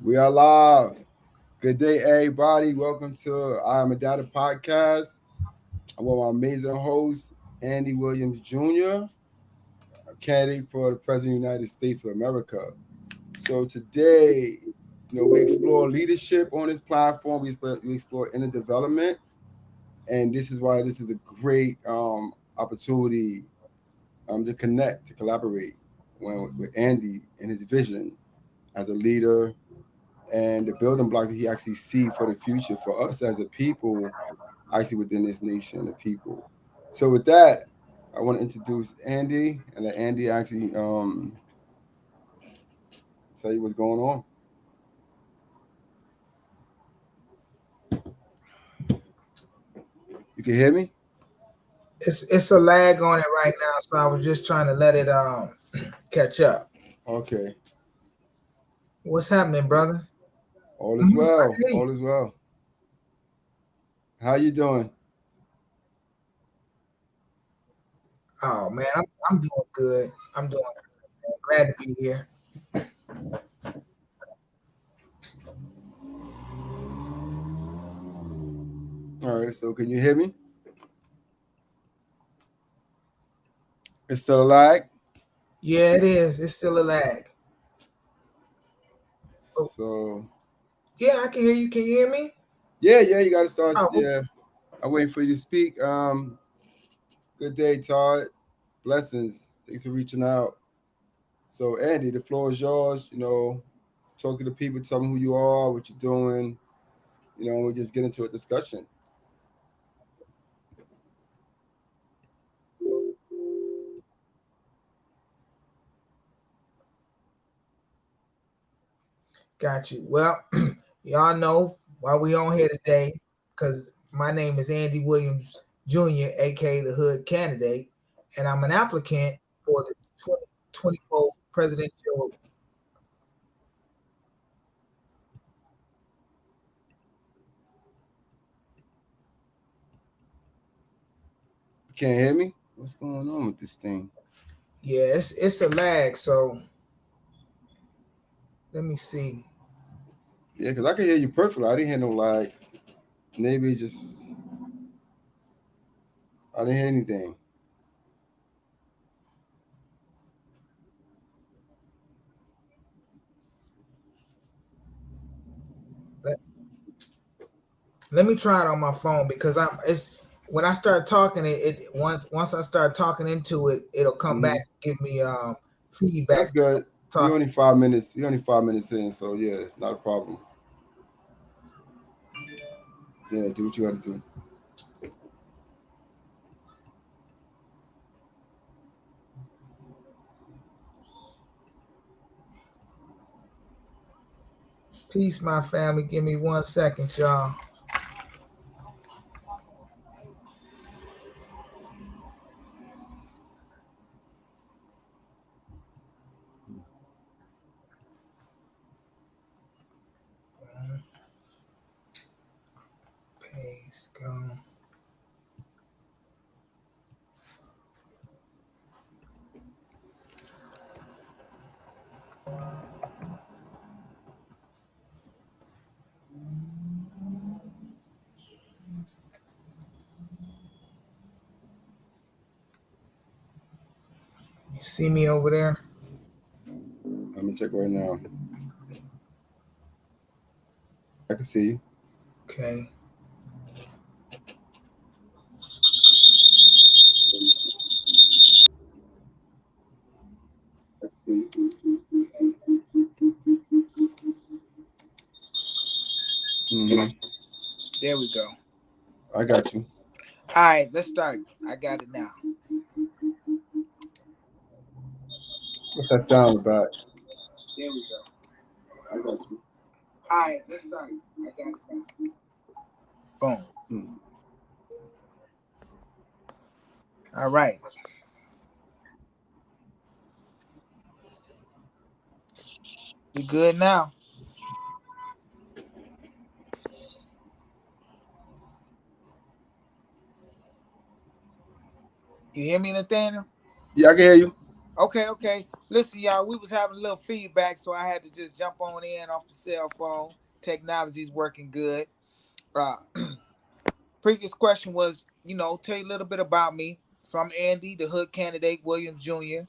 We are live. Good day, everybody. Welcome to I Am a Data podcast. I'm with my amazing host, Andy Williams Jr., a candidate for the President of the United States of America. So today, we explore leadership on this platform. We explore inner development, and this is why this is a great opportunity to connect, to collaborate with Andy and his vision as a leader and the building blocks that he actually see for the future for us as a people, actually within this nation of people. So with that, I want to introduce Andy and let Andy actually tell you what's going on. You can hear me? It's a lag on it right now, so I was just trying to let it catch up. Okay. What's happening, brother? All is well. Hey. All is well. How you doing? Oh man, I'm doing good. I'm doing good, man. Glad to be here. All right. So can you hear me? It's still a lag. Yeah, it is. It's still a lag. Oh, So yeah, I can hear you. Can you hear me? yeah. You got to start. Oh, Yeah. I'm waiting for you to speak. Good day, Todd. Blessings. Thanks for reaching out. So, Andy, the floor is yours. Talk to the people, tell them who you are, what you're doing. We just get into a discussion. got you. Well, y'all know why we on here today, because my name is Andy Williams Jr., aka the Hood Candidate, and I'm an applicant for the 2024 presidential. You can't hear me? What's going on with this thing? Yeah, it's a lag, so let me see. Yeah, because I can hear you perfectly. I didn't hear no lags. Maybe just, I didn't hear anything. Let, let me try it on my phone because I'm it's when I start talking it once I start talking into it, it'll come back Hmm. give me feedback That's good. We talking. only 5 minutes. We only 5 minutes in, so yeah, it's not a problem. Yeah, do what you got to do. Peace, my family. Give me 1 second, y'all. Paste go. You see me over there? Let me check right now. I can see you. Okay. I can see you. Hmm. There we go. I got you. All right, let's start. I got it now. What's that sound about? There we go. I got you. All right, let's start. I got it now. Boom. Mm. All right. We good now? You hear me, Nathaniel? Yeah, I can hear you. Okay. Listen, y'all, we was having a little feedback, so I had to just jump on in off the cell phone. Technology's working good. Uh, Previous question was, tell you a little bit about me. So I'm Andy, the Hood candidate, Williams Jr.,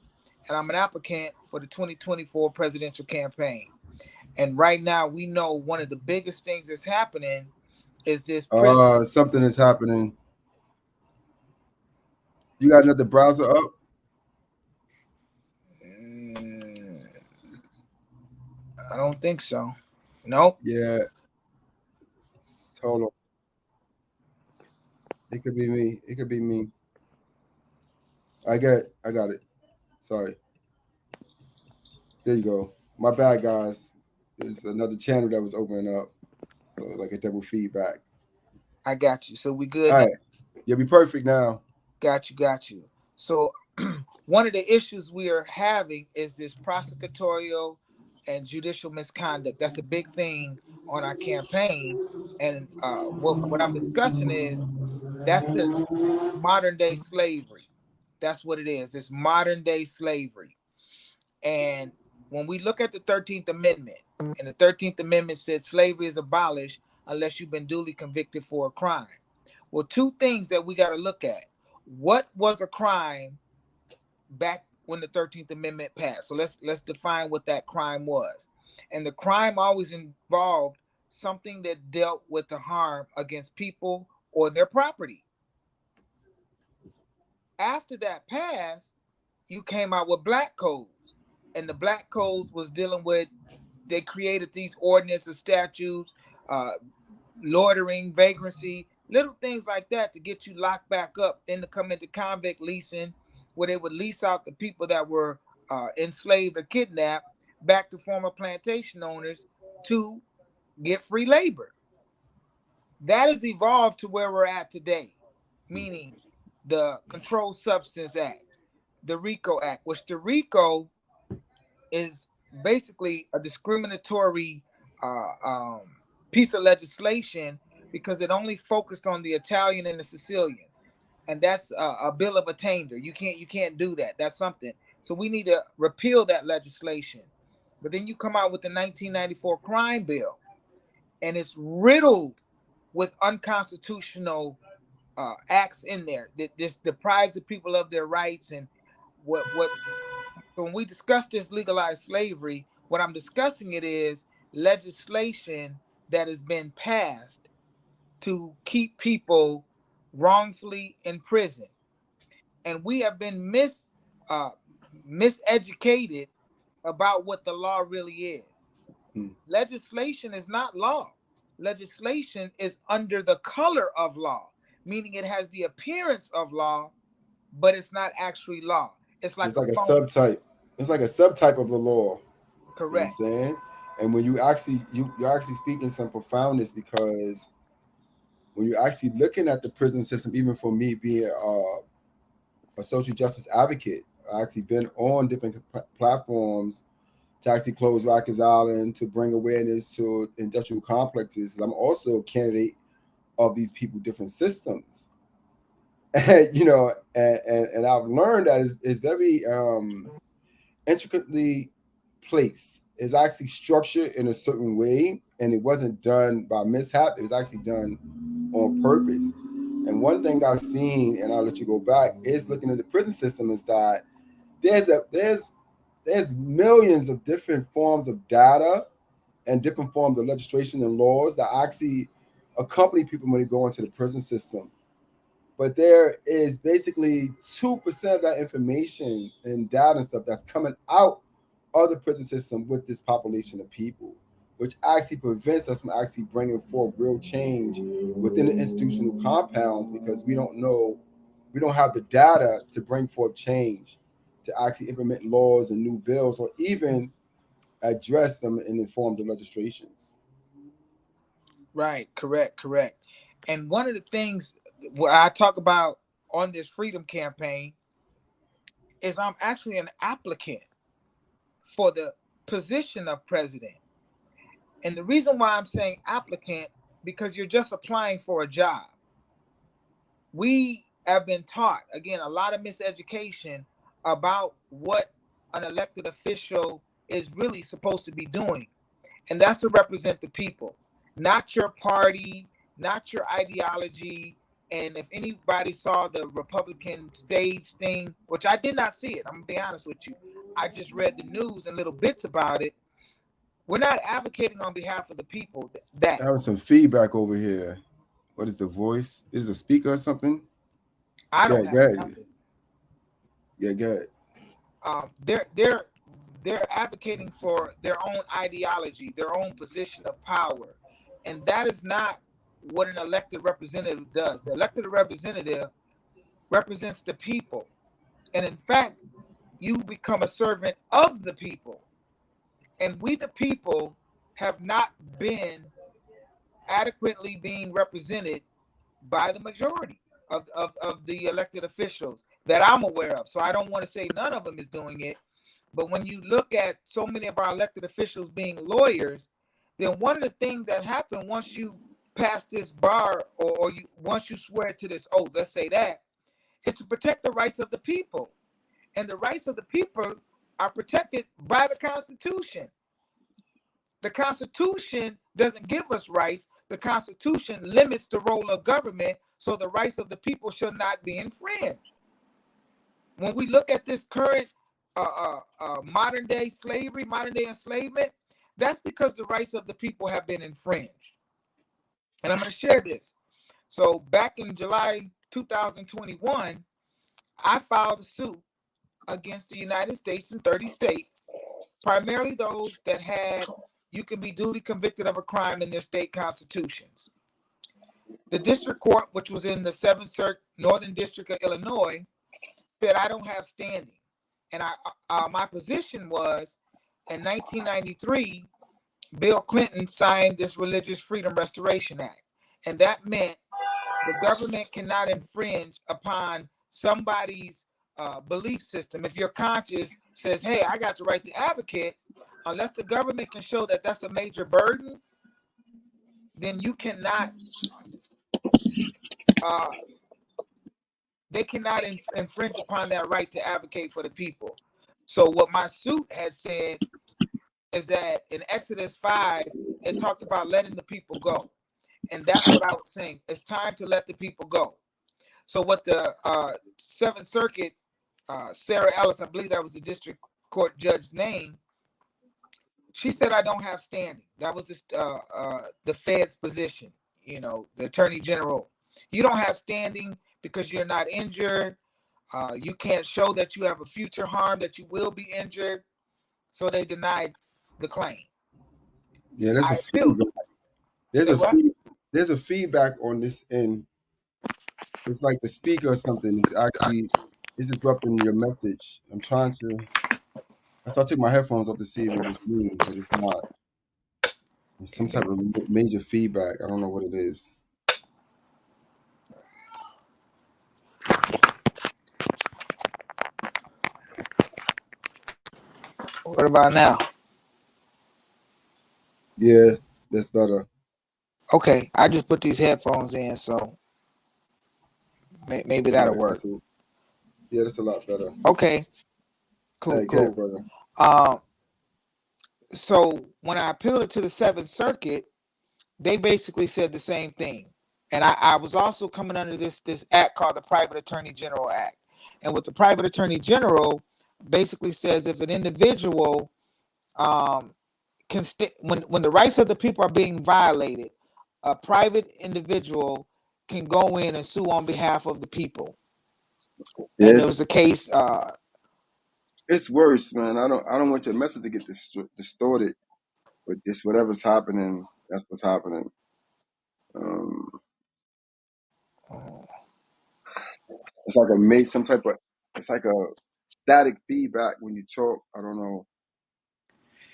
and I'm an applicant for the 2024 presidential campaign. And right now, we know one of the biggest things that's happening is this prison. Something is happening. You got another browser up? Mm, I don't think so. Nope. Yeah. Hold on. It could be me. It could be me. I got it. Sorry. There you go. My bad, guys. There's another channel that was opening up, so it's like a double feedback. I got you. So we good All now? right, you'll be perfect now. Got you. So one of the issues we are having is this prosecutorial and judicial misconduct. That's a big thing on our campaign. And what I'm discussing is that's this modern day slavery. That's what it is. It's modern day slavery. And when we look at the 13th Amendment, and the 13th Amendment said slavery is abolished unless you've been duly convicted for a crime. Well, two things that we got to look at. What was a crime back when the 13th Amendment passed? So let's define what that crime was. And the crime always involved something that dealt with the harm against people or their property. After that passed, you came out with black codes. And the black codes was dealing with, they created these ordinances, statutes, uh, loitering, vagrancy, little things like that to get you locked back up, then to come into convict leasing, where they would lease out the people that were enslaved or kidnapped back to former plantation owners to get free labor. That has evolved to where we're at today, meaning the Controlled Substance Act, the RICO Act, which the RICO is basically a discriminatory uh, um, piece of legislation because it only focused on the Italian and the Sicilians, and that's a bill of attainder. You can't do that. That's something. So we need to repeal that legislation. But then you come out with the 1994 crime bill, and it's riddled with unconstitutional acts in there that this deprives the people of their rights and what so when we discuss this legalized slavery, what I'm discussing it is legislation that has been passed to keep people wrongfully in prison, and we have been uh, miseducated about what the law really is. Hmm. Legislation is not law. Legislation is under the color of law, meaning it has the appearance of law, but it's not actually law. It's like It's a like a phone. subtype. It's like a subtype of the law. You know what I'm Correct. saying? And when you actually you're actually speaking some profoundness because when you're actually looking at the prison system, even for me being a social justice advocate, I actually been on different platforms to actually close Rikers Island to bring awareness to industrial complexes. I'm also a candidate of these people different systems. And and I've learned that it's very intricately placed. It's actually structured in a certain way, and it wasn't done by mishap. It was actually done on purpose. And one thing I've seen, and I'll let you go back, is looking at the prison system is that there's millions of different forms of data and different forms of legislation and laws that actually accompany people when they go into the prison system. But there is basically 2% of that information and data and stuff that's coming out of the prison system with this population of people, which actually prevents us from actually bringing forth real change within the institutional compounds because we don't have the data to bring forth change, to actually implement laws and new bills, or even address them in the forms of legislations. Right, correct. And one of the things what I talk about on this freedom campaign is I'm actually an applicant for the position of president. And the reason why I'm saying applicant, because you're just applying for a job. We have been taught, again, a lot of miseducation about what an elected official is really supposed to be doing, and that's to represent the people, not your party, not your ideology. And if anybody saw the Republican stage thing, which I did not see it, I'm gonna be honest with you, I just read the news and little bits about it. We're not advocating on behalf of the people. That Having some feedback over here. What is the voice? Is it a speaker or something? I Yeah, don't have go ahead. nothing. Yeah, go ahead. They're advocating for their own ideology, their own position of power, and that is not what an elected representative does. The elected representative represents the people, and in fact, you become a servant of the people. And we, the people, have not been adequately being represented by the majority of the elected officials that I'm aware of. So I don't want to say none of them is doing it. But when you look at so many of our elected officials being lawyers, then one of the things that happen once you pass this bar, or you once you swear to this oath, let's say that, is to protect the rights of the people. And the rights of the people are protected by the Constitution. The Constitution doesn't give us rights. The Constitution limits the role of government, so the rights of the people shall not be infringed. When we look at this current modern day slavery, modern day enslavement, that's because the rights of the people have been infringed. And I'm going to share this. So back in July 2021, I filed a suit against the United States and 30 states, primarily those that had you can be duly convicted of a crime in their state constitutions. The district court, which was in the Seventh Circuit, Northern District of Illinois, said I don't have standing. And my position was, in 1993, Bill Clinton signed this Religious Freedom Restoration Act. And that meant the government cannot infringe upon somebody's belief system. If your conscience says, hey, I got the right to advocate, unless the government can show that that's a major burden, then you cannot, they cannot infringe upon that right to advocate for the people. So what my suit had said is that in Exodus 5, it talked about letting the people go. And that's what I was saying. It's time to let the people go. So what the Seventh Circuit, Sarah Ellis, I believe that was the district court judge's name, she said I don't have standing. That was the Fed's position, the Attorney General. You don't have standing because you're not injured. You can't show that you have a future harm, that you will be injured. So they denied the claim. Yeah, there's a feedback. There's a feedback on this end. It's like the speaker or something. It's disrupting your message. I'm trying to. So I took my headphones off to see if it was me, but it's not. It's some type of major feedback. I don't know what it is. What about now? Yeah, that's better. Okay, I just put these headphones in, so maybe that'll work. Yeah, that's a lot better. Okay, cool. Brother. So when I appealed it to the Seventh Circuit, they basically said the same thing. And I was also coming under this act called the Private Attorney General Act. And what the Private Attorney General basically says, if an individual when the rights of the people are being violated, a private individual can go in and sue on behalf of the people. Yes. And there was a case. It's worse, man. I don't want your message to get distorted, but just whatever's happening, that's what's happening. It's like it's like a static feedback when you talk. I don't know.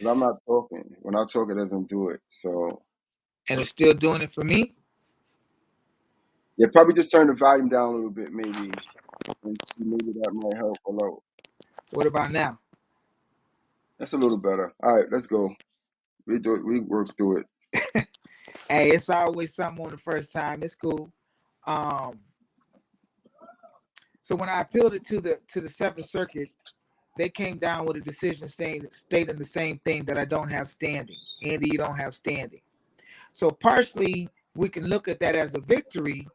I'm not talking. When I talk, it doesn't do it. So. And it's still doing it for me? Yeah, probably just turn the volume down a little bit, maybe. And maybe that might help a lot. What about now? That's a little better. All right, let's go. We work through it. Hey, it's always something on the first time. It's cool. So when I appealed it to the Seventh Circuit, they came down with a decision stating the same thing, that I don't have standing. Andy, you don't have standing. So partially, we can look at that as a victory,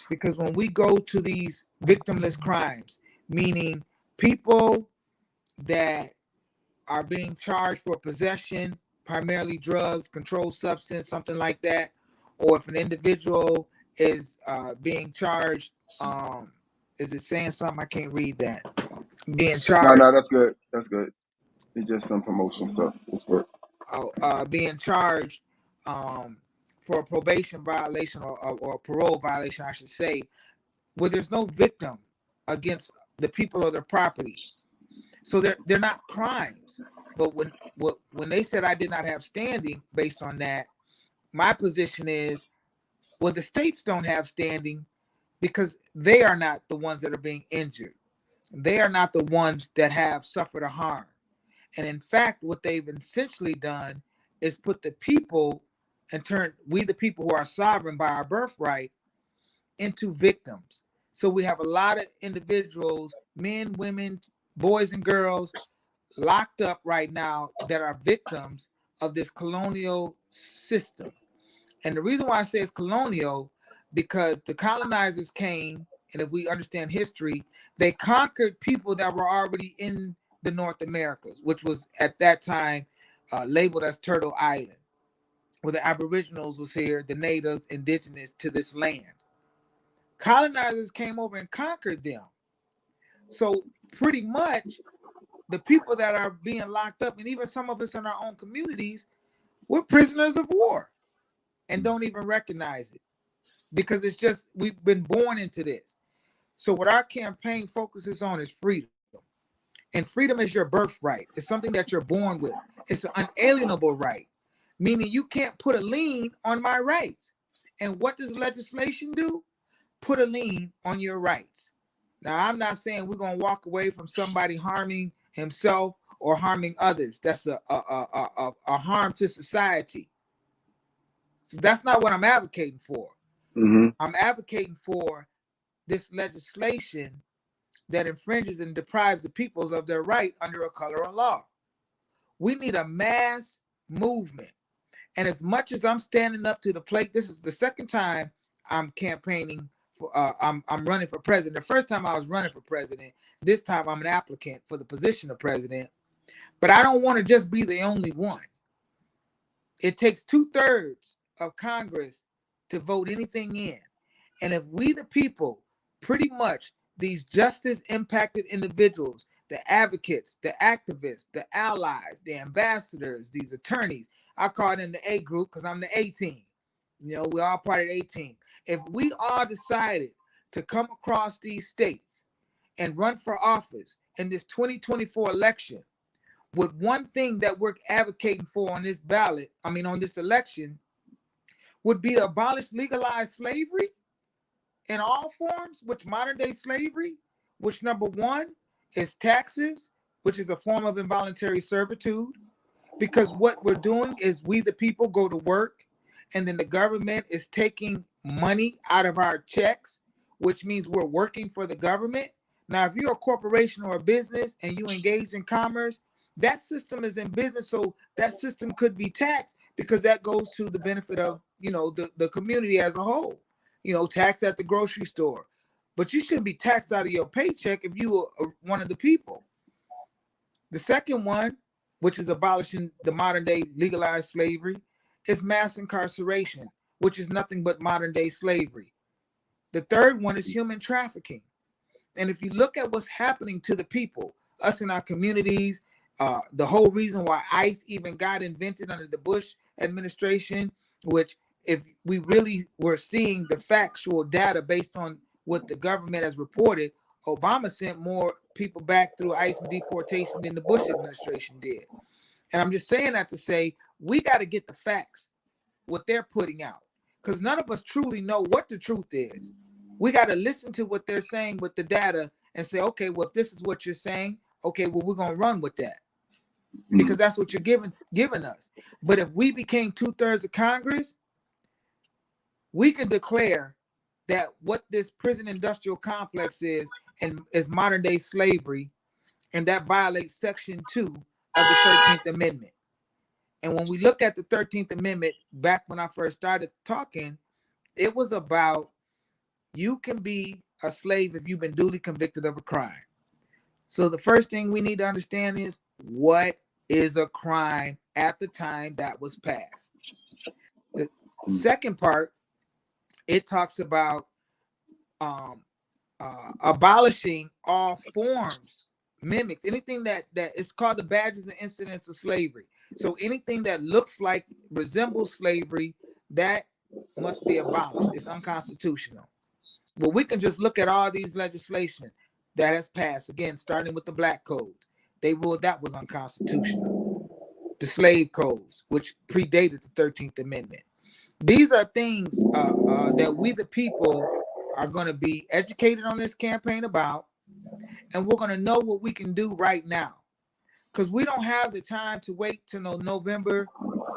because when we go to these victimless crimes, meaning people that are being charged for possession, primarily drugs, controlled substance, something like that, or if an individual is being charged, is it saying something? I can't read that. Being charged. No, that's good. That's good. It's just some promotion stuff. It's good. Being charged for a probation violation, or a parole violation, I should say, where there's no victim against the people or their property. So they're not crimes. But when they said I did not have standing based on that, my position is, well, the states don't have standing because they are not the ones that are being injured. They are not the ones that have suffered a harm. And in fact, what they've essentially done is put the people, and turn we the people who are sovereign by our birthright, into victims. So we have a lot of individuals, men, women, boys and girls, locked up right now that are victims of this colonial system. And the reason why I say it's colonial, because the colonizers came, and if we understand history, they conquered people that were already in the North Americas, which was at that time labeled as Turtle Island, where the Aboriginals was here, the natives, indigenous to this land. Colonizers came over and conquered them. So pretty much the people that are being locked up, and even some of us in our own communities, we're prisoners of war and don't even recognize it, because it's just, we've been born into this. So what our campaign focuses on is freedom. And freedom is your birthright. It's something that you're born with. It's an unalienable right, meaning you can't put a lien on my rights. And what does legislation do? Put a lien on your rights. Now, I'm not saying we're going to walk away from somebody harming himself or harming others. That's a harm to society. So that's not what I'm advocating for. Mm-hmm. I'm advocating for this legislation that infringes and deprives the peoples of their right under a color of law. We need a mass movement. And as much as I'm standing up to the plate, this is the second time I'm campaigning for, I'm running for president. The first time I was running for president, this time I'm an applicant for the position of president. But I don't want to just be the only one. It takes 2/3 of Congress to vote anything in. And if we, the people, pretty much these justice impacted individuals, the advocates, the activists, the allies, the ambassadors, these attorneys, I call them the A group because I'm the A team. You know, we're all part of the A team. If we all decided to come across these states and run for office in this 2024 election with one thing that we're advocating for on this ballot, on this election, would be to abolish legalized slavery in all forms, which modern day slavery, which number one is taxes, which is a form of involuntary servitude. Because what we're doing is we, the people, go to work, and then the government is taking money out of our checks, which means we're working for the government. Now, if you're a corporation or a business and you engage in commerce, that system is in business. So that system could be taxed because that goes to the benefit of, the community as a whole, taxed at the grocery store. But you shouldn't be taxed out of your paycheck if you are one of the people. The second one, which is abolishing the modern day legalized slavery, is mass incarceration, which is nothing but modern day slavery. The third one is human trafficking. And if you look at what's happening to the people, us in our communities, the whole reason why ICE even got invented under the Bush administration, which if we really were seeing the factual data based on what the government has reported, Obama sent more people back through ICE and deportation than the Bush administration did. And I'm just saying that to say, we got to get the facts, what they're putting out, because none of us truly know what the truth is. We got to listen to what they're saying with the data and say, okay, well, if this is what you're saying, okay, well, we're going to run with that because that's what you're giving us. But if we became 2/3 of Congress, we could declare that what this prison industrial complex is and is modern day slavery, and that violates Section 2 of the 13th Amendment. And when we look at the 13th Amendment, back when I first started talking, it was about you can be a slave if you've been duly convicted of a crime. So the first thing we need to understand is, what is a crime at the time that was passed? The second part, it talks about abolishing all forms, mimics, anything that is called the badges and incidents of slavery. So anything that looks like, resembles slavery, that must be abolished. It's unconstitutional. Well, we can just look at all these legislation that has passed, again, starting with the Black Code. They ruled that was unconstitutional. The slave codes, which predated the 13th Amendment. These are things that we, the people, are going to be educated on this campaign about, and we're going to know what we can do right now, because we don't have the time to wait till November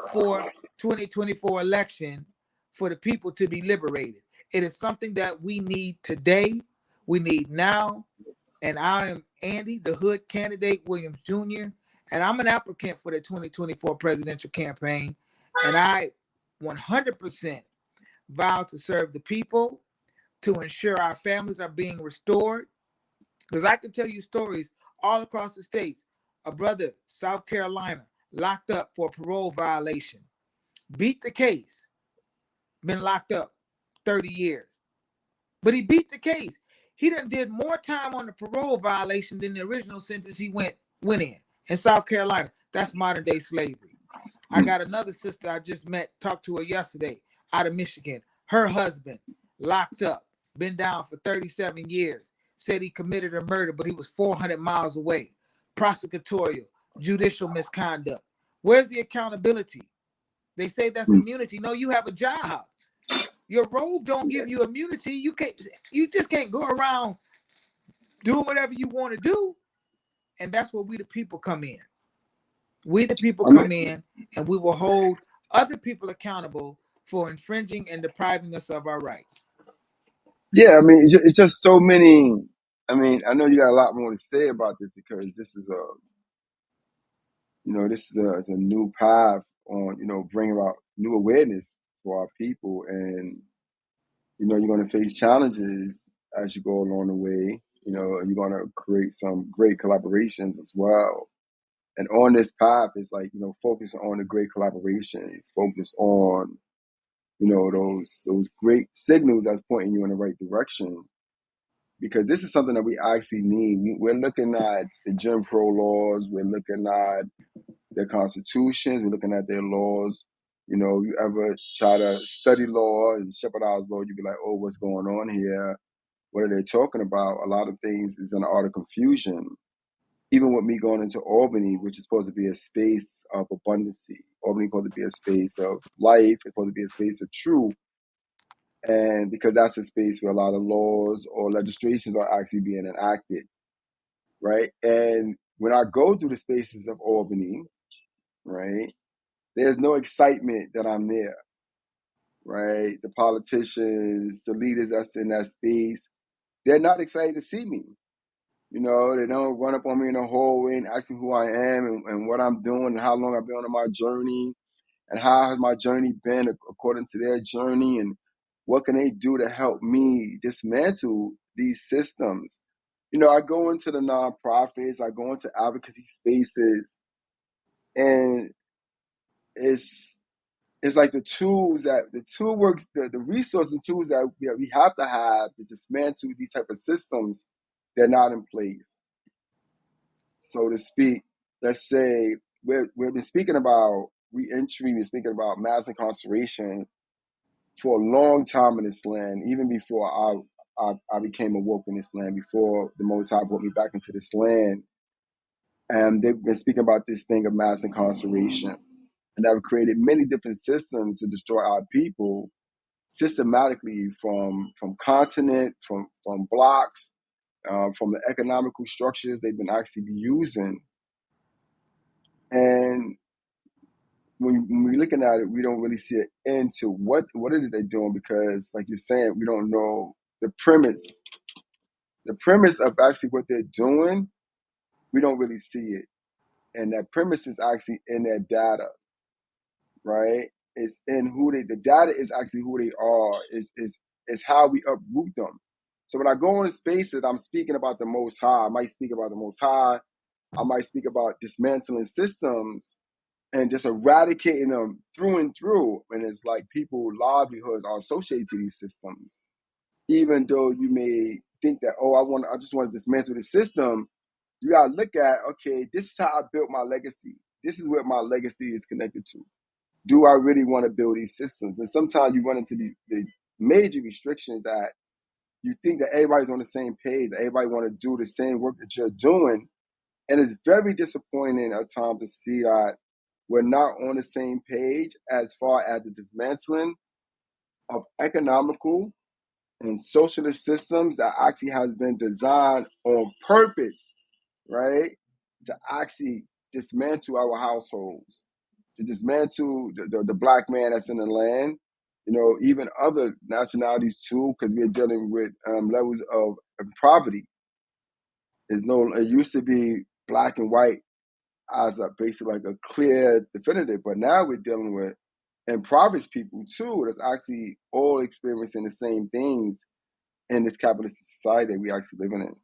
4th, 2024 election for the people to be liberated. It is something that we need today. We need now. And I am Andy, the Hood candidate, Williams Jr., and I'm an applicant for the 2024 presidential campaign. And I 100% vow to serve the people, to ensure our families are being restored. Because I can tell you stories all across the states. A brother, South Carolina, locked up for a parole violation, beat the case, been locked up 30 years. But he beat the case. He done did more time on the parole violation than the original sentence he went in South Carolina. That's modern day slavery. I got another sister I just met, talked to her yesterday, out of Michigan. Her husband locked up, been down for 37 years, said he committed a murder, but he was 400 miles away. Prosecutorial, judicial misconduct. Where's the accountability? They say that's immunity. No, you have a job. Your robe don't give you immunity. You just can't go around doing whatever you want to do. And that's where we the people come in. We the people come in, and we will hold other people accountable for infringing and depriving us of our rights. Yeah, I mean, it's just so many. I mean, I know you got a lot more to say about this, because this is a new path on, bringing about new awareness for our people. And, you're going to face challenges as you go along the way, and you're going to create some great collaborations as well. And on this path, it's like, focus on the great collaborations, focus on, those great signals that's pointing you in the right direction. Because this is something that we actually need. We're looking at the Jim Crow laws, we're looking at their constitutions, we're looking at their laws. You ever try to study law and Shepardized law, you'd be like, oh, what's going on here? What are they talking about? A lot of things is an art of confusion. Even with me going into Albany, which is supposed to be a space of abundancy. Albany is supposed to be a space of life, it's supposed to be a space of truth. And because that's a space where a lot of laws or legislations are actually being enacted, right? And when I go through the spaces of Albany, right, there's no excitement that I'm there, right? The politicians, the leaders that's in that space, they're not excited to see me. They don't run up on me in the hallway and ask me who I am and what I'm doing and how long I've been on my journey and how has my journey been according to their journey, and what can they do to help me dismantle these systems. I go into the nonprofits, I go into advocacy spaces, and it's like the resources and tools that we have to dismantle these type of systems. They're not in place, so to speak. Let's say we've been speaking about reentry, we're speaking about mass incarceration for a long time in this land, even before I became awoke in this land, before the Most High brought me back into this land. And they've been speaking about this thing of mass incarceration. And that have created many different systems to destroy our people systematically, from continent, from blocks, from the economical structures they've been actually using. And when we're looking at it, we don't really see an end to what it is they're doing, because, like you're saying, we don't know the premise of actually what they're doing. we don't really see it. And that premise is actually in their data, right? It's in the data is actually who they are, is how we uproot them. So when I go into spaces, I'm speaking about the Most High. I might speak about the Most High. I might speak about dismantling systems and just eradicating them through and through. And it's like people's livelihoods are associated to these systems. Even though you may think that, oh, I just want to dismantle the system, you gotta look at, okay, this is how I built my legacy. This is what my legacy is connected to. Do I really want to build these systems? And sometimes you run into the major restrictions that you think that everybody's on the same page, that everybody want to do the same work that you're doing. And it's very disappointing at times to see that we're not on the same page as far as the dismantling of economical and socialist systems that actually has been designed on purpose, right? To actually dismantle our households, to dismantle the black man that's in the land, even other nationalities too, because we're dealing with levels of poverty. It used to be black and white as basically like a clear definitive, but now we're dealing with impoverished people too, that's actually all experiencing the same things in this capitalist society that we actually living in.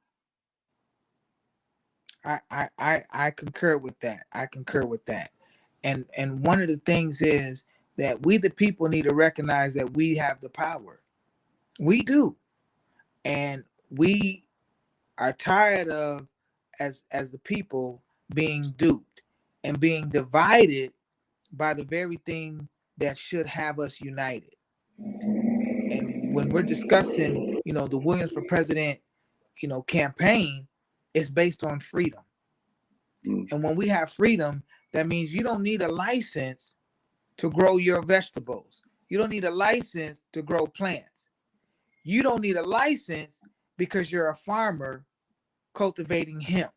I concur with that. I concur with that. And one of the things is that we the people need to recognize that we have the power. We do. And we are tired of as the people being duped and being divided by the very thing that should have us united. And when we're discussing, the Williams for President, campaign, it's based on freedom. And when we have freedom, that means you don't need a license to grow your vegetables. You don't need a license to grow plants. You don't need a license because you're a farmer cultivating hemp.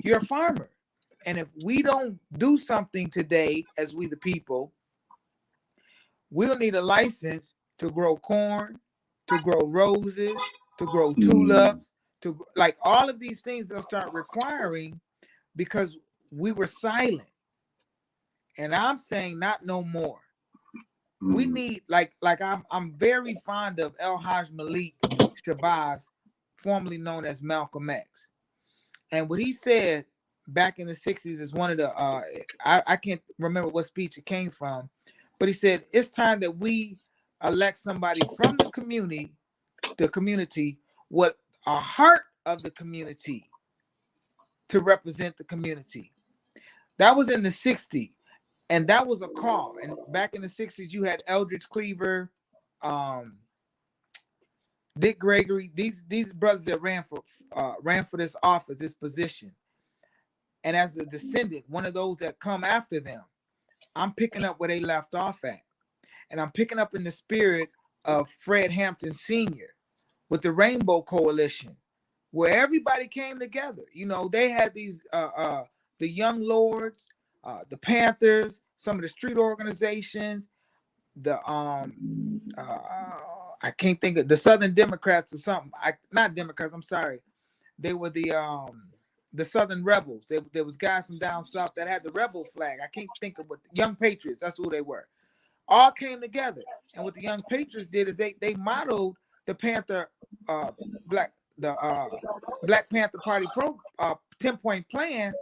You're a farmer. And if we don't do something today as we the people, we'll need a license to grow corn, to grow roses, to grow tulips, to like all of these things they'll start requiring because we were silent. And I'm saying not no more. We need like I'm very fond of El Haj Malik Shabazz, formerly known as Malcolm X. And what he said back in the 60s is one of the I can't remember what speech it came from, but he said it's time that we elect somebody from the community with a heart of the community to represent the community. That was in the 60s. And that was a call. And back in the 60s, you had Eldridge Cleaver, Dick Gregory, these brothers that ran for this office, this position. And as a descendant, one of those that come after them, I'm picking up where they left off at. And I'm picking up in the spirit of Fred Hampton Sr. with the Rainbow Coalition, where everybody came together. They had these the Young Lords, the Panthers, some of the street organizations, the I can't think of the Southern Democrats or something. Not Democrats, I'm sorry. They were the Southern Rebels. There was guys from down south that had the rebel flag. I can't think of what Young Patriots, that's who they were. All came together. And what the Young Patriots did is they modeled the Black Panther Party 10-point plan,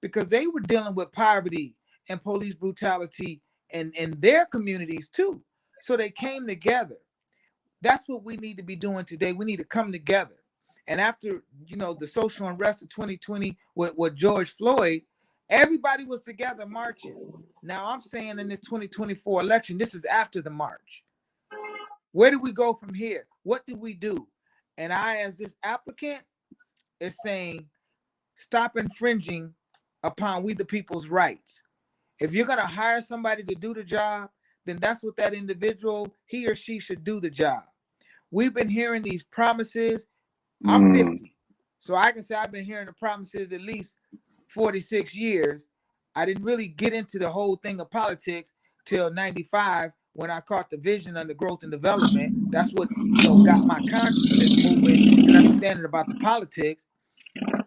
because they were dealing with poverty and police brutality in their communities too. So they came together. That's what we need to be doing today. We need to come together. And after, the social unrest of 2020 with George Floyd, everybody was together marching. Now I'm saying in this 2024 election, this is after the march. Where do we go from here? What do we do? And I, as this applicant, is saying, stop infringing upon we the people's rights. If you're going to hire somebody to do the job, then that's what that individual, he or she, should do the job. We've been hearing these promises. I'm 50, so I can say I've been hearing the promises at least 46 years. I didn't really get into the whole thing of politics till 95 when I caught the vision under growth and development. That's what, got my consciousness moving and understanding about the politics.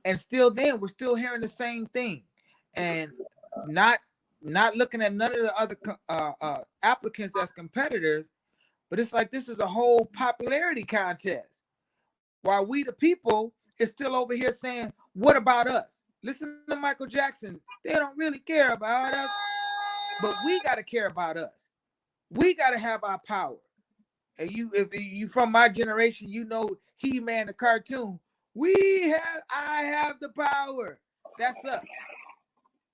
And still then we're still hearing the same thing, and not looking at none of the other applicants as competitors. But it's like this is a whole popularity contest, while we the people is still over here saying, what about us? Listen to Michael Jackson. They don't really care about us, but we got to care about us. We got to have our power. And if you from my generation, you know He-Man the cartoon. I have the power. That's us.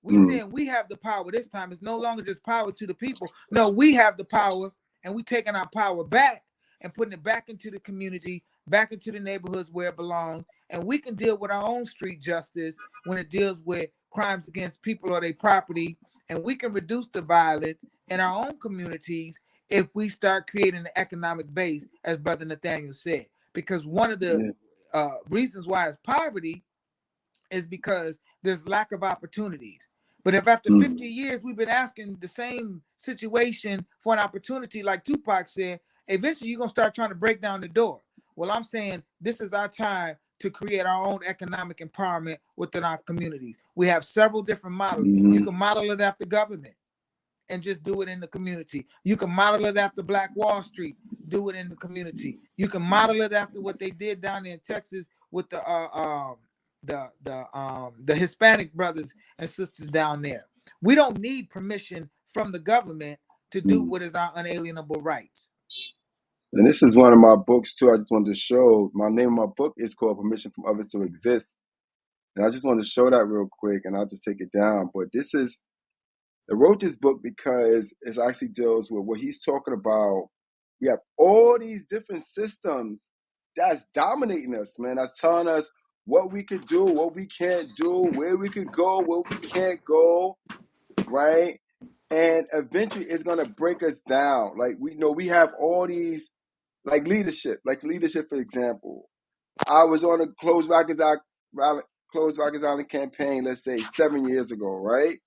We saying we have the power this time. It's no longer just power to the people. No, we have the power, and we taking our power back and putting it back into the community, back into the neighborhoods where it belongs. And we can deal with our own street justice when it deals with crimes against people or their property. And we can reduce the violence in our own communities if we start creating an economic base, as Brother Nathaniel said. Because one of the reasons why it's poverty is because there's lack of opportunities. But if after 50 years we've been asking the same situation for an opportunity, like Tupac said, eventually you're going to start trying to break down the door. Well, I'm saying this is our time to create our own economic empowerment within our communities. We have several different models. You can model it after government and just do it in the community. You can model it after Black Wall Street, do it in the community. You can model it after what they did down there in Texas with the Hispanic brothers and sisters down there. We don't need permission from the government to do what is our unalienable rights. And this is one of my books too. I just wanted to show. My name of my book is called Permission from Others to Exist. And I just wanted to show that real quick, and I'll just take it down. But I wrote this book because it actually deals with what he's talking about. We have all these different systems that's dominating us, man. That's telling us what we could do, what we can't do, where we could go, where we can't go, right? And eventually it's going to break us down. Like, we have all these, like leadership, for example. I was on a Closed Rikers Island campaign, let's say 7 years ago, right?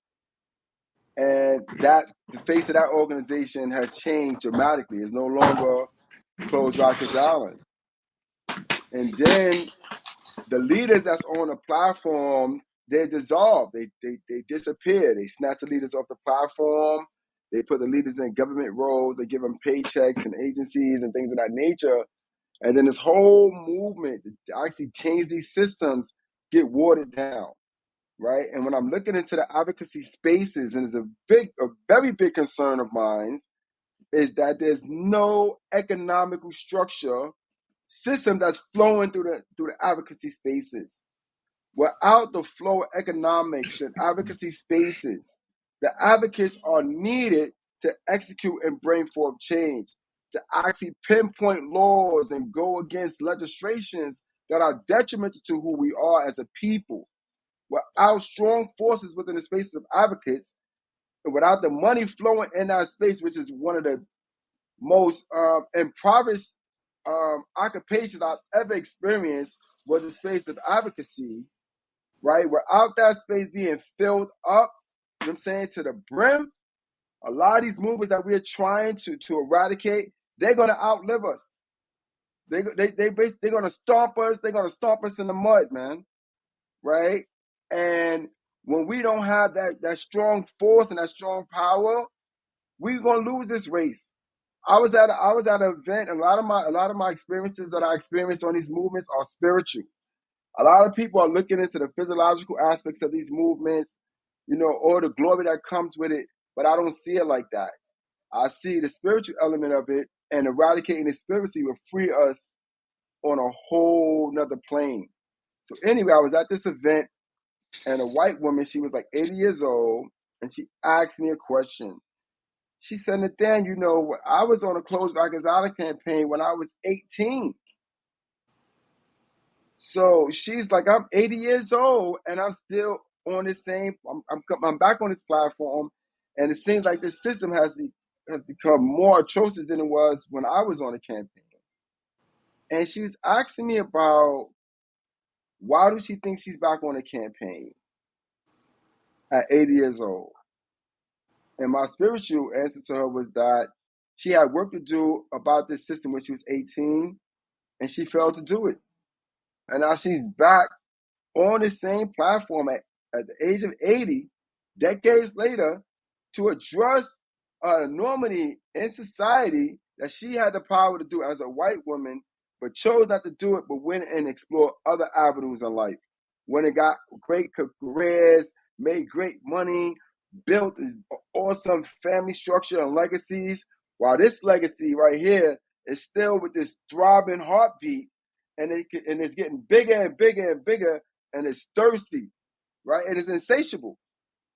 And the face of that organization has changed dramatically. It's no longer Closed Rikers Island. And then the leaders that's on the platforms, they dissolve. They disappear. They snatch the leaders off the platform. They put the leaders in government roles. They give them paychecks and agencies and things of that nature. And then this whole movement to actually change these systems get watered down, right? And when I'm looking into the advocacy spaces, and it's a very big concern of mine, is that there's no economical structure system that's flowing through the advocacy spaces. Without the flow of economics and advocacy spaces, the advocates are needed to execute and bring forth change, to actually pinpoint laws and go against legislations that are detrimental to who we are as a people. Without strong forces within the spaces of advocates, and without the money flowing in that space, which is one of the most impoverished occupations I've ever experienced, was the space of advocacy, right? Without that space being filled up, you know what I'm saying, to the brim, a lot of these movements that we're trying to eradicate, they're going to outlive us. They're going to stomp us. They're going to stomp us in the mud, man, right? And when we don't have that strong force and that strong power, we're going to lose this race. I was at an event, and a lot of my experiences that I experienced on these movements are spiritual. A lot of people are looking into the physiological aspects of these movements, or the glory that comes with it, but I don't see it like that. I see the spiritual element of it, and eradicating the conspiracy will free us on a whole nother plane. So anyway, I was at this event, and a white woman, she was like 80 years old, and she asked me a question. She said, Nathan, I was on a Closed Rikers Island campaign when I was 18. So she's like, I'm 80 years old, and I'm still on the same. I'm back on this platform, and it seems like the system has become more atrocious than it was when I was on the campaign. And she was asking me about why does she think she's back on the campaign at 80 years old. And my spiritual answer to her was that she had work to do about this system when she was 18, and she failed to do it. And now she's back on the same platform at the age of 80, decades later, to address an enormity in society that she had the power to do as a white woman, but chose not to do it, but went and explored other avenues in life. When it got great careers, made great money, built this awesome family structure and legacies, while this legacy right here is still with this throbbing heartbeat, and it's getting bigger and bigger and bigger, and it's thirsty, right? It is insatiable,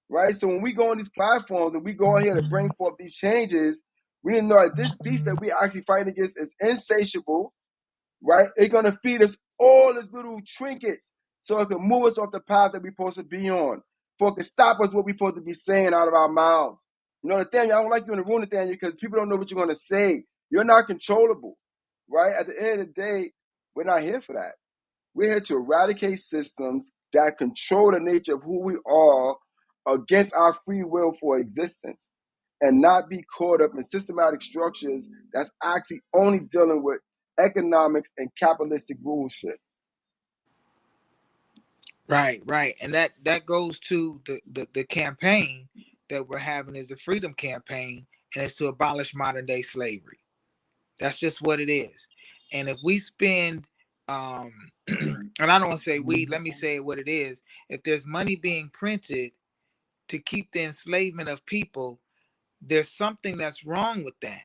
right? So when we go on these platforms and we go on here to bring forth these changes, we need to know that this beast that we actually fighting against is insatiable, right? It's gonna feed us all these little trinkets so it can move us off the path that we're supposed to be on. For it can stop us what we're supposed to be saying out of our mouths. You know, Nathaniel, I don't like you in the room, Nathaniel, because people don't know what you're gonna say. You're not controllable, right? At the end of the day, we're not here for that. We're here to eradicate systems that control the nature of who we are against our free will for existence, and not be caught up in systematic structures that's actually only dealing with economics and capitalistic bullshit. Right, right. And that goes to the campaign that we're having is a freedom campaign, and it's to abolish modern day slavery. That's just what it is. And if we spend and I don't want to say we, let me say what it is. If there's money being printed to keep the enslavement of people, there's something that's wrong with that.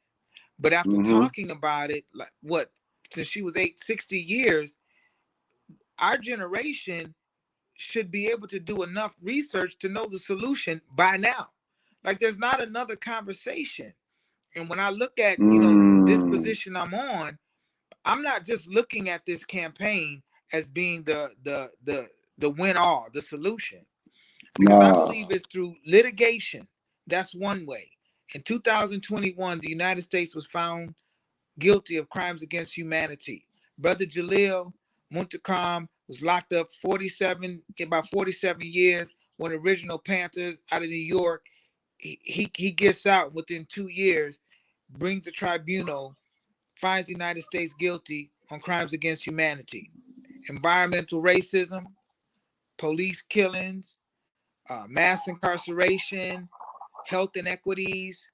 But after talking about it, like what, since she was 60 years, our generation should be able to do enough research to know the solution by now. Like there's not another conversation. And when I look at, this position I'm on, I'm not just looking at this campaign as being the win all, the solution. Because I believe it's through litigation. That's one way. In 2021, the United States was found guilty of crimes against humanity. Brother Jalil Muntakam was locked up about 47 years. One of the original Panthers out of New York. He gets out within 2 years, brings a tribunal, finds the United States guilty on crimes against humanity, environmental racism, police killings, mass incarceration, health inequities.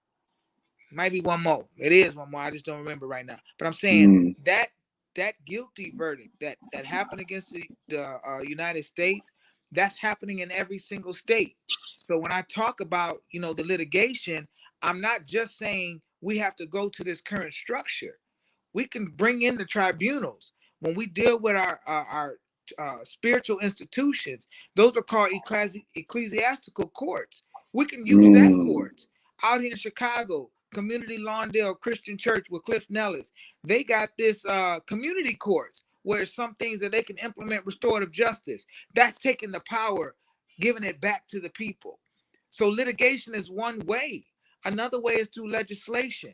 Might be one more. It is one more. I just don't remember right now. But I'm saying that guilty verdict that happened against the United States, that's happening in every single state. So when I talk about the litigation, I'm not just saying we have to go to this current structure. We can bring in the tribunals when we deal with our spiritual institutions. Those are called ecclesiastical courts. We can use that courts out here in Chicago. Community Lawndale Christian Church with Cliff Nellis. They got this community courts where some things that they can implement restorative justice. That's taking the power, giving it back to the people. So litigation is one way. Another way is through legislation.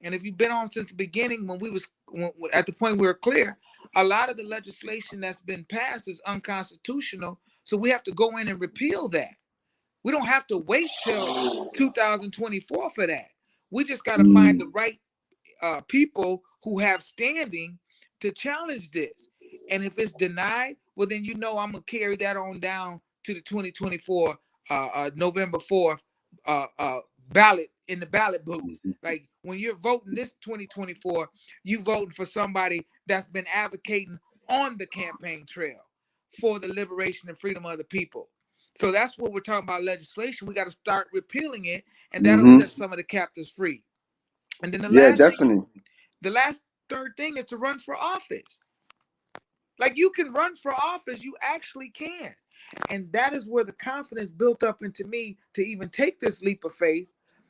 And if you've been on since the beginning, at the point we were clear, a lot of the legislation that's been passed is unconstitutional. So we have to go in and repeal that. We don't have to wait till 2024 for that. We just got to find the right people who have standing to challenge this. And if it's denied, well, then I'm going to carry that on down to the 2024 November 4th ballot in the ballot booth. Like when you're voting this 2024, you voting for somebody that's been advocating on the campaign trail for the liberation and freedom of the people. So that's what we're talking about legislation. We got to start repealing it, and that'll set some of the captives free. And then the last third thing is to run for office. Like you can run for office, you actually can. And that is where the confidence built up into me to even take this leap of faith.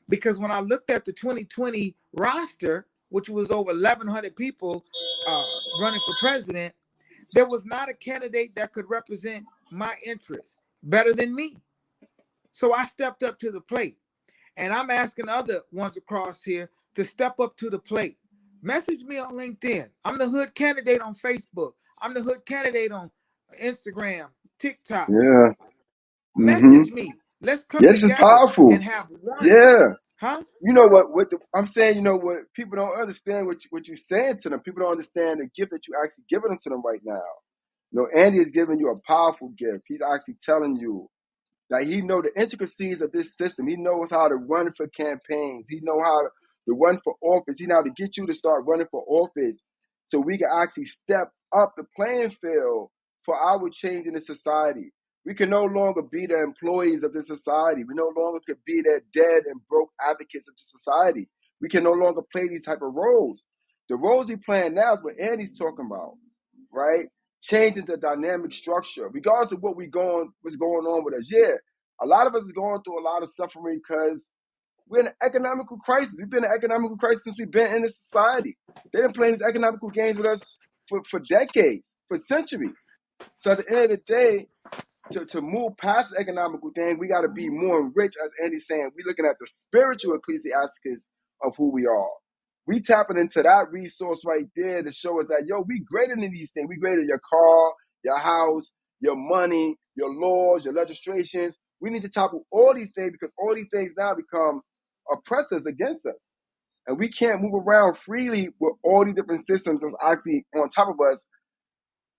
Because when I looked at the 2020 roster, which was over 1,100 people running for president, there was not a candidate that could represent my interests better than me. So I stepped up to the plate. And I'm asking other ones across here to step up to the plate. Message me on LinkedIn. I'm the hood candidate on Facebook. I'm the hood candidate on Instagram, TikTok. Yeah. Message me. Let's come this is together powerful. and have one. Yeah. Huh? You know what I'm saying, what people don't understand what you're saying to them. People don't understand the gift that you actually giving them to them right now. Andy is giving you a powerful gift. He's actually telling you that he knows the intricacies of this system. He knows how to run for campaigns. He knows how to run for office. He knows how to get you to start running for office so we can actually step up the playing field for our change in the society. We can no longer be the employees of the society. We no longer can be the dead and broke advocates of the society. We can no longer play these type of roles. The roles we playing now is what Andy's talking about, right? Changing the dynamic structure, regardless of what's going on with us. Yeah, a lot of us is going through a lot of suffering because we're in an economical crisis. We've been in an economical crisis since we've been in this society. They've been playing these economical games with us for decades, for centuries. So at the end of the day, to move past the economical thing, we got to be more enriched, as Andy's saying. We're looking at the spiritual ecclesiasticus of who we are. We tapping into that resource right there to show us that, we greater than these things. We greater than your car, your house, your money, your laws, your legislations. We need to topple all these things because all these things now become oppressors against us. And we can't move around freely with all these different systems that's actually on top of us.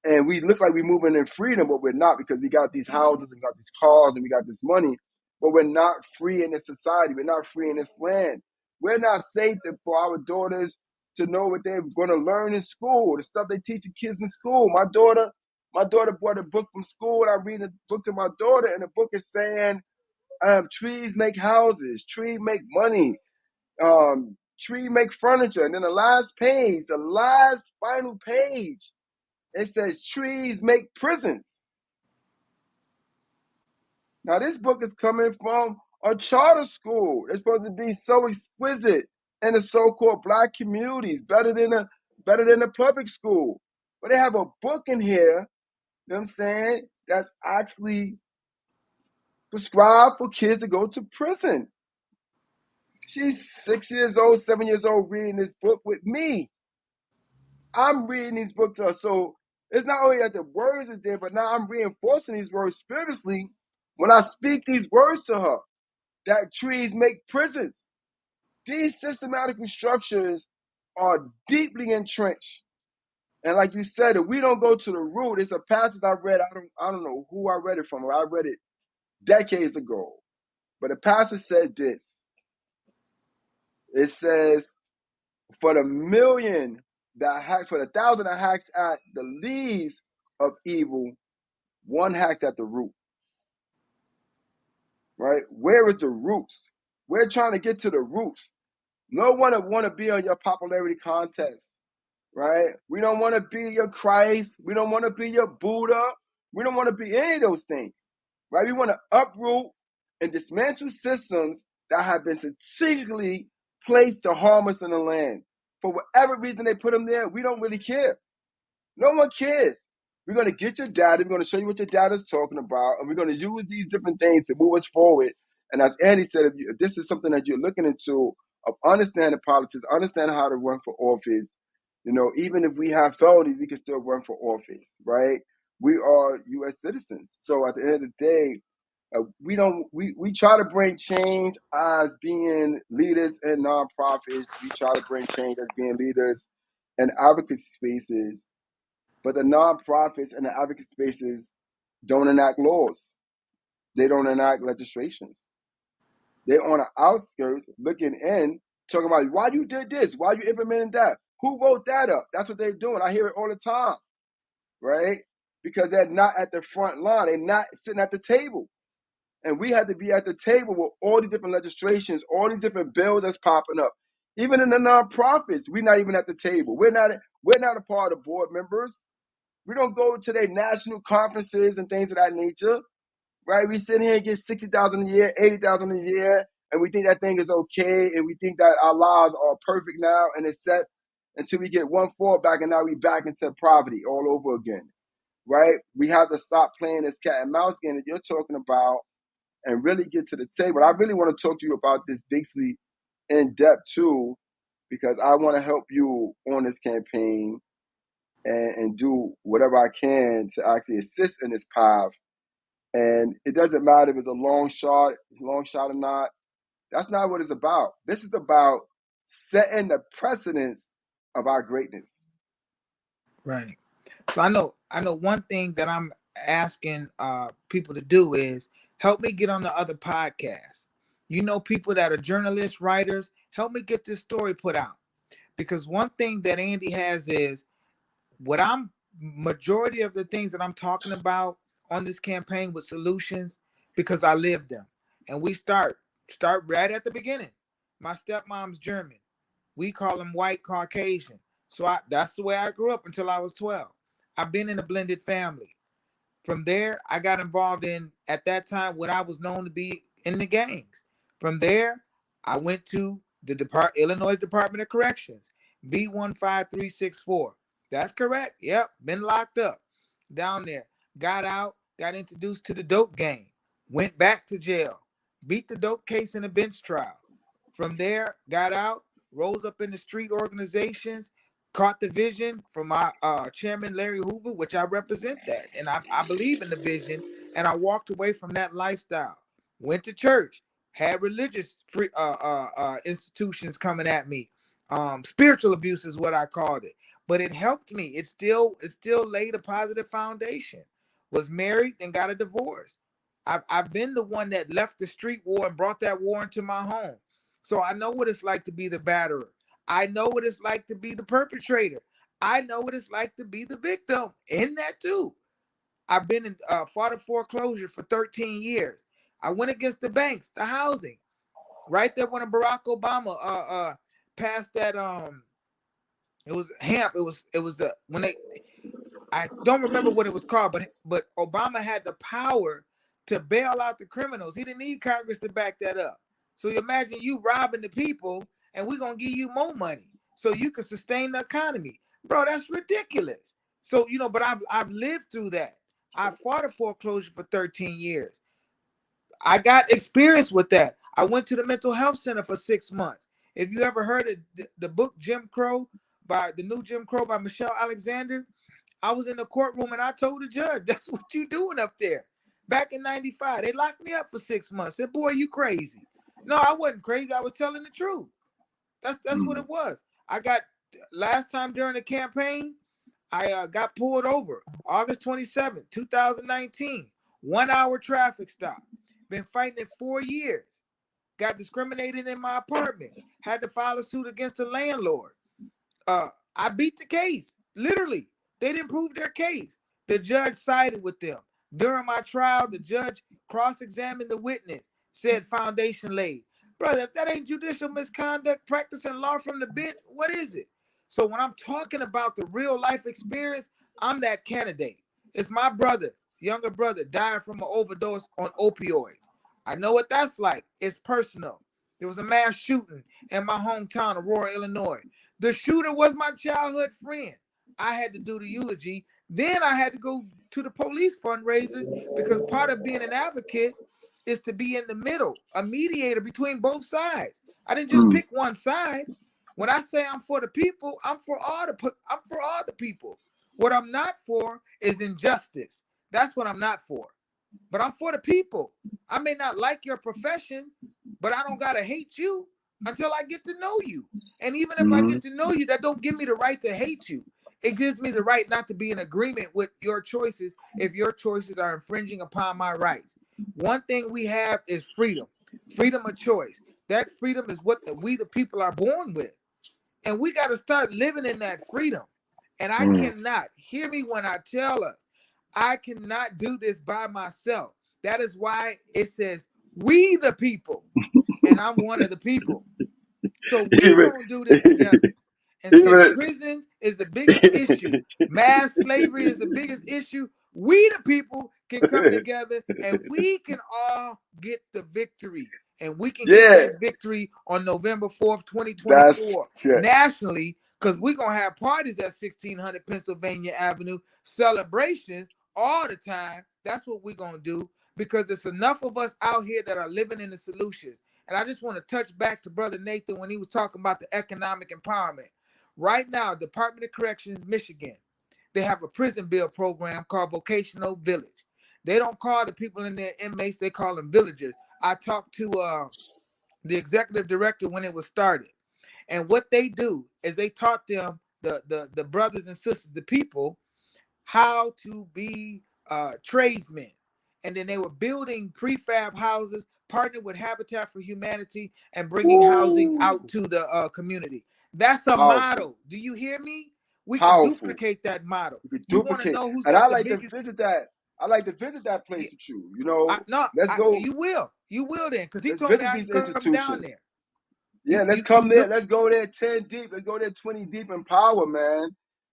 And we look like we're moving in freedom, but we're not because we got these houses, we got these cars, and we got this money. But we're not free in this society. We're not free in this land. We're not safe for our daughters to know what they're going to learn in school, the stuff they teach the kids in school. My daughter brought a book from school, and I read the book to my daughter, and the book is saying, trees make houses, trees make money, tree make furniture. And then the last final page, it says trees make prisons. Now, this book is coming from a charter school. It's supposed to be so exquisite in the so-called Black communities, better than the public school. But they have a book in here, you know what I'm saying, that's actually prescribed for kids to go to prison. She's 6 years old, 7 years old, reading this book with me. I'm reading these books to her. So it's not only that the words is there, but now I'm reinforcing these words spiritually when I speak these words to her, that trees make prisons. These systematic structures are deeply entrenched. And like you said, if we don't go to the root, it's a passage I read. I don't know who I read it from. I read it decades ago. But the passage said this. It says, for the 1,000,000 for the 1,000 that hacks at the leaves of evil, one hacked at the root. Right? Where is the roots? We're trying to get to the roots. No one want to be on your popularity contest. Right? We don't want to be your Christ. We don't want to be your Buddha. We don't want to be any of those things. Right? We want to uproot and dismantle systems that have been strategically placed to harm us in the land. For whatever reason they put them there, we don't really care. No one cares. We're going to get your data. We're going to show you what your data is talking about. And we're going to use these different things to move us forward. And as Andy said, if this is something that you're looking into, of understanding politics, understanding how to run for office, even if we have felonies, we can still run for office, right? We are U.S. citizens. So at the end of the day, we try to bring change as being leaders in nonprofits. We try to bring change as being leaders in advocacy spaces. But the nonprofits and the advocacy spaces don't enact laws. They don't enact legislations. They're on the outskirts looking in, talking about why you did this, why you implemented that, who wrote that up. That's what they're doing. I hear it all the time, right? Because they're not at the front line. They're not sitting at the table. And we have to be at the table with all these different legislations, all these different bills that's popping up. Even in the nonprofits, we're not even at the table. We're not a part of the board members. We don't go to their national conferences and things of that nature, right? We sit here and get $60,000 a year, $80,000 a year, and we think that thing is okay, and we think that our lives are perfect now, and it's set until we get one fallback, and now we back into poverty all over again, right? We have to stop playing this cat and mouse game that you're talking about and really get to the table. I really want to talk to you about this basically in depth too, because I want to help you on this campaign and do whatever I can to actually assist in this path. And it doesn't matter if it's a long shot or not. That's not what it's about. This is about setting the precedence of our greatness. Right. So I know I know one thing that I'm asking people to do is help me get on the other podcasts. You know, people that are journalists, writers, help me get this story put out. Because one thing that Andy has is what I'm majority of the things that I'm talking about on this campaign with solutions because I lived them. And we start right at the beginning. My stepmom's German. We call them white Caucasian. So that's the way I grew up until I was 12. I've been in a blended family. From there, I got involved in, at that time, what I was known to be in the gangs. From there, I went to the Illinois Department of Corrections, B15364. That's correct. Yep, been locked up down there. Got out, got introduced to the dope game, went back to jail, beat the dope case in a bench trial. From there, got out, rose up in the street organizations, caught the vision from my chairman Larry Hoover, which I represent that, and I believe in the vision, and I walked away from that lifestyle. Went to church, had religious free institutions coming at me. Spiritual abuse is what I called it, but it helped me. It still laid a positive foundation. Was married and got a divorce. I've been the one that left the street war and brought that war into my home. So I know what it's like to be the batterer. I know what it's like to be the perpetrator. I know what it's like to be the victim in that too. I've been in fought a foreclosure for 13 years. I went against the banks, the housing. Right there when Barack Obama passed that it was HAMP. It was when they, I don't remember what it was called, but Obama had the power to bail out the criminals. He didn't need Congress to back that up. So you imagine you robbing the people, and we're gonna give you more money so you can sustain the economy, bro. That's ridiculous. So but I've lived through that. I fought a foreclosure for 13 years. I got experience with that. I went to the mental health center for 6 months. If you ever heard of the book Jim Crow by the new Jim Crow by Michelle Alexander, I was in the courtroom and I told the judge, that's what you doing up there. Back in 95, they locked me up for 6 months. Said, boy, you crazy. No, I wasn't crazy. I was telling the truth. That's what it was. I got, last time during the campaign, I got pulled over August 27th, 2019. 1 hour traffic stop. Been fighting it 4 years. Got discriminated in my apartment. Had to file a suit against the landlord. I beat the case. Literally. They didn't prove their case. The judge sided with them. During my trial, the judge cross-examined the witness, said foundation laid. Brother, if that ain't judicial misconduct, practicing law from the bench, what is it? So when I'm talking about the real life experience, I'm that candidate. It's my brother, younger brother, died from an overdose on opioids. I know what that's like. It's personal. There was a mass shooting in my hometown, Aurora, Illinois. The shooter was my childhood friend. I had to do the eulogy. Then I had to go to the police fundraisers because part of being an advocate is to be in the middle, a mediator between both sides. I didn't just pick one side. When I say I'm for the people, I'm for all the people. What I'm not for is injustice. That's what I'm not for. But I'm for the people. I may not like your profession, but I don't gotta hate you until I get to know you. And even if I get to know you, that don't give me the right to hate you. It gives me the right not to be in agreement with your choices if your choices are infringing upon my rights. One thing we have is freedom, freedom of choice. That freedom is what we the people are born with. And we got to start living in that freedom. And I cannot, hear me when I tell us, I cannot do this by myself. That is why it says, we the people. And I'm one of the people. So we gonna do this together. And since prisons is the biggest issue, mass slavery is the biggest issue, we the people can come together and we can all get the victory. And we can get that victory on November 4th, 2024, nationally, because we're going to have parties at 1600 Pennsylvania Avenue, celebrations all the time. That's what we're going to do because there's enough of us out here that are living in the solutions. And I just want to touch back to Brother Nathan when he was talking about the economic empowerment. Right now, Department of Corrections, Michigan, they have a prison bill program called Vocational Village. They don't call the people in there inmates, they call them villagers. I talked to the executive director when it was started. And what they do is they taught them, the brothers and sisters, the people, how to be tradesmen. And then they were building prefab houses, partnered with Habitat for Humanity, and bringing housing out Woo! to the community. That's a Powerful. model. Do you hear me? We can Powerful. duplicate that model. You could You want to duplicate. know who's And got I the like to biggest? visit that. I like to visit that Yeah, place with you. You know, no, let's go. you will then, because he Let's told me visit I these can come down institutions. there. Yeah, let's You come there. know? Let's go there 10 deep. Let's go there 20 deep in power, man.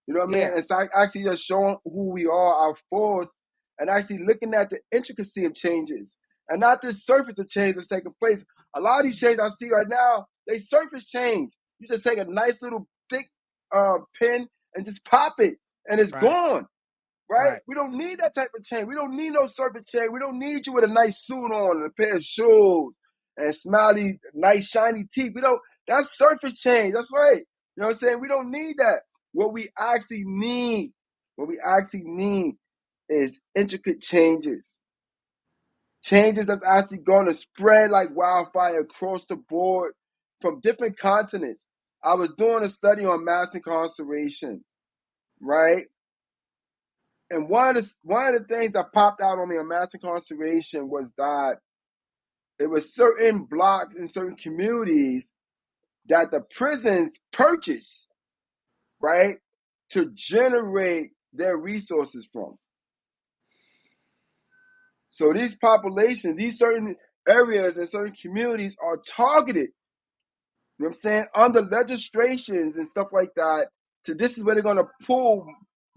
You know what I mean? Yeah, It's like actually just showing who we are, our force, and actually looking at the intricacy of changes and not this surface of change that's taking place. A lot of these changes I see right now, they surface change. You just take a nice little thick pen and just pop it, and it's right, gone. Right? right, We don't need that type of chain. We don't need no surface chain. We don't need you with a nice suit on and a pair of shoes and smiley, nice shiny teeth. We don't. That's surface change. That's right. You know what I'm saying? We don't need that. What we actually need, what we actually need, is intricate changes. Changes that's actually going to spread like wildfire across the board from different continents. I was doing a study on mass incarceration, right? And one of the things that popped out on me on mass incarceration was that it was certain blocks in certain communities that the prisons purchased, right, to generate their resources from. So these populations, these certain areas and certain communities are targeted, you know what I'm saying, under legislations and stuff like that. So this is where they're going to pull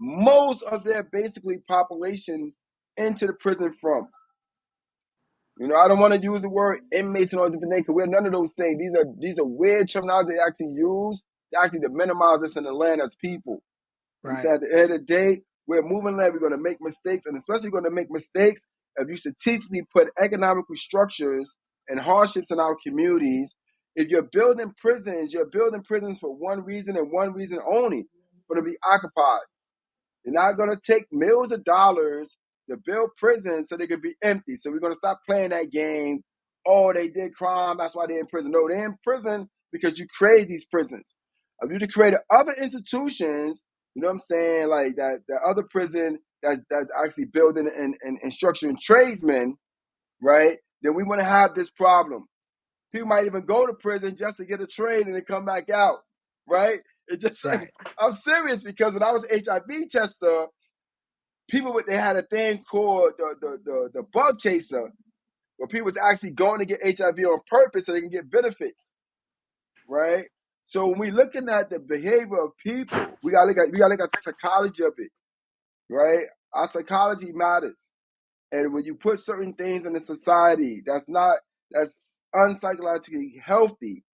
most of their basically population into the prison from. You know, I don't want to use the word inmates and all different things because we're none of those things. These are weird terminology they actually use. They actually to minimize us in the land as people. I'm right, saying at the end of the day, we're moving land. We're going to make mistakes, and especially going to make mistakes if you strategically put economical structures and hardships in our communities. If you're building prisons for one reason and one reason only, for to be occupied. You're not going to take millions of dollars to build prisons so they could be empty. So we're going to stop playing that game. Oh, they did crime. That's why they're in prison. No, they're in prison because you create these prisons. If you create other institutions, you know what I'm saying, like that other prison that's actually building and structuring tradesmen, right? Then we want to have this problem. People might even go to prison just to get a trade and then come back out, right? It just like right, I'm serious because when I was an HIV tester, they had a thing called the bug chaser, where people was actually going to get HIV on purpose so they can get benefits, right? So when we looking at the behavior of people, we gotta look at the psychology of it, right? Our psychology matters, and when you put certain things in the society that's unpsychologically healthy,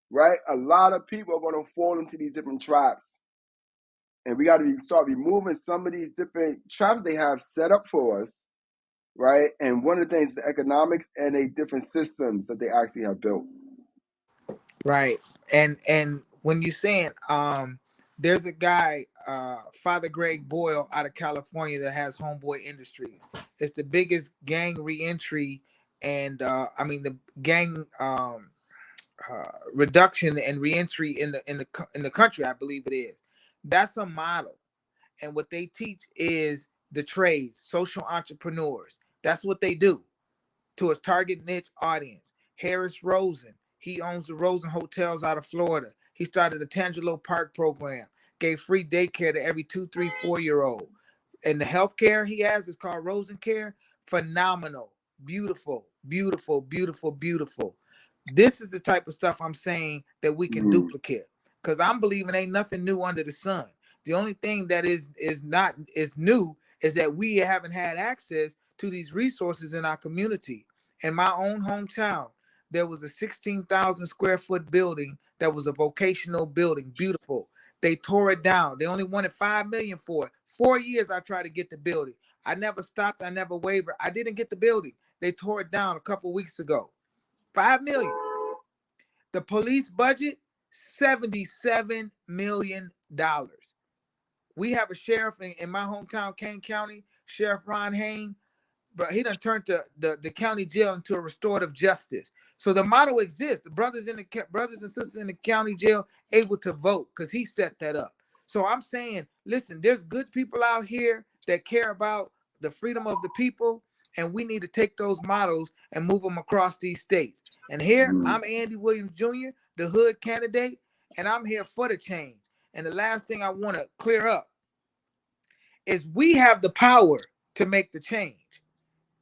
right? A lot of people are going to fall into these different traps. And we got to start removing some of these different traps they have set up for us, right? And one of the things is the economics and the different systems that they actually have built. right. And when you're saying there's a guy, Father Greg Boyle out of California that has Homeboy Industries. It's the biggest gang reentry and I mean the gang reduction and reentry in the country. I believe it is. That's a model, and what they teach is the trades, social entrepreneurs. That's what they do to his target niche audience. Harris Rosen, he owns the Rosen Hotels out of Florida. He started a Tangelo Park program, gave free daycare to every 2, 3, 4 year old. And the healthcare he has is called Rosen Care. Phenomenal, beautiful, beautiful, beautiful, beautiful. This is the type of stuff I'm saying that we can Mm. duplicate. Because I'm believing ain't nothing new under the sun. The only thing that is new is that we haven't had access to these resources in our community. In my own hometown, there was a 16,000 square foot building that was a vocational building, beautiful. They tore it down. They only wanted 5 million for it. 4 years I tried to get the building. I never stopped. I never wavered. I didn't get the building. They tore it down a couple weeks ago. 5 million. The police budget, $77 million. We have a sheriff in my hometown, Kane County, Sheriff Ron Hain, but he done turned the county jail into a restorative justice. So the model exists. The brothers and sisters in the county jail able to vote because he set that up. So I'm saying, listen, there's good people out here that care about the freedom of the people, and we need to take those models and move them across these states. And here, I'm Andy Williams Jr., the hood candidate, and I'm here for the change. And the last thing I want to clear up is we have the power to make the change.